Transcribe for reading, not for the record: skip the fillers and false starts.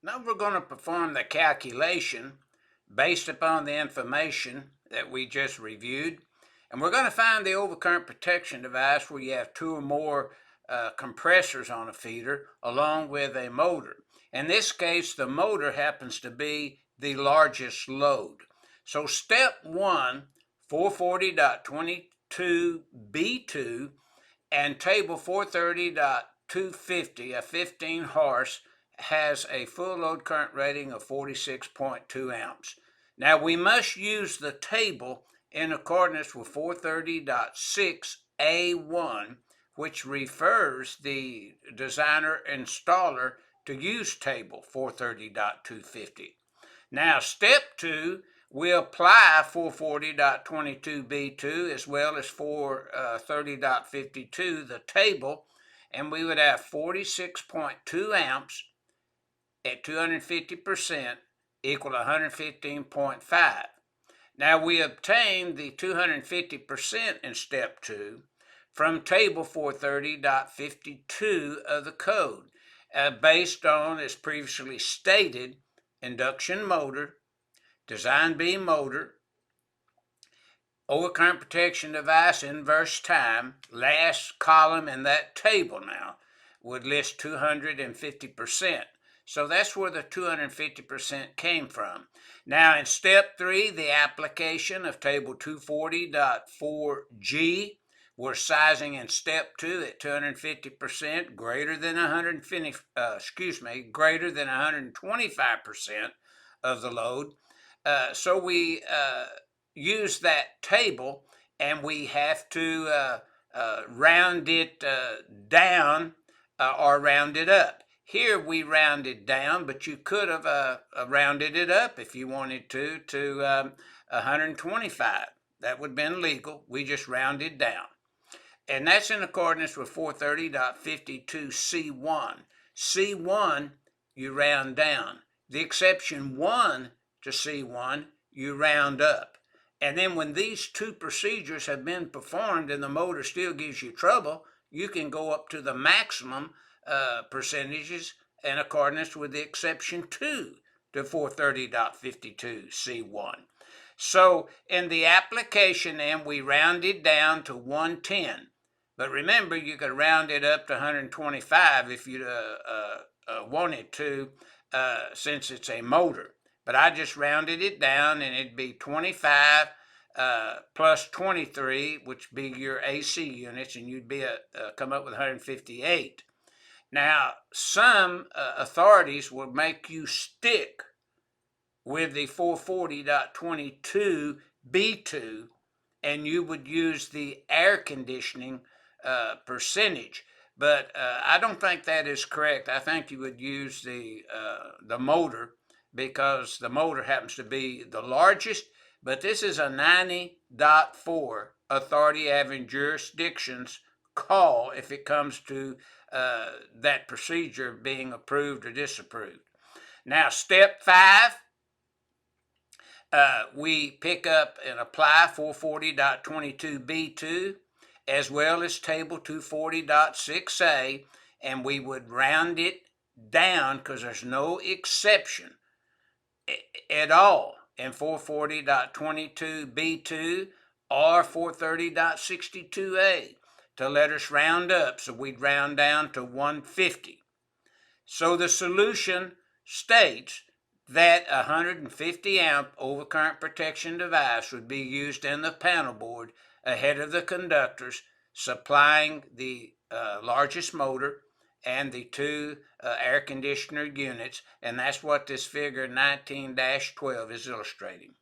Now we're going to perform the calculation based upon the information that we just reviewed. And we're going to find the overcurrent protection device where you have two or more compressors on a feeder along with a motor. In this case, the motor happens to be the largest load. So step 1, 440.22B2 and table 430.250, a 15 horse, has a full load current rating of 46.2 amps. Now we must use the table in accordance with 430.6A1, which refers the designer installer to use table 430.250. Now step 2, we apply 440.22B2 as well as 430.52, the table, and we would have 46.2 amps at 250% equal 115.5. Now we obtain the 250% in step 2 from table 430.52 of the code, based on, as previously stated, induction motor, design beam motor, overcurrent protection device, inverse time. Last column in that table now would list 250%. So that's where the 250% came from. Now in step 3, the application of table 240.4G, we're sizing in step 2 at 250% greater than 125% of the load. So we use that table, and we have to round it down or round it up. Here we rounded down, but you could have rounded it up if you wanted to 125. That would have been legal. We just rounded down. And that's in accordance with 430.52C1. C1, you round down. The exception 1 to C1, you round up. And then when these two procedures have been performed and the motor still gives you trouble, you can go up to the maximum percentages in accordance with the exception 2 to 430.52C1. So in the application then, we rounded down to 110. But remember, you could round it up to 125 if you wanted to, since it's a motor. But I just rounded it down, and it'd be 25 plus 23, which would be your AC units, and you'd be come up with 158. Now, some authorities will make you stick with the 440.22B2, and you would use the air conditioning percentage. But I don't think that is correct. I think you would use the motor, because the motor happens to be the largest, but this is a 90.4 authority having jurisdictions call if it comes to that procedure being approved or disapproved. Now, step 5, we pick up and apply 440.22B2 as well as table 240.6A, and we would round it down because there's no exception at all in 440.22B2 or 430.62A to let us round up, so we'd round down to 150. So the solution states that a 150 amp overcurrent protection device would be used in the panel board ahead of the conductors, supplying the largest motor and the two air conditioner units, and that's what this figure 19-12 is illustrating.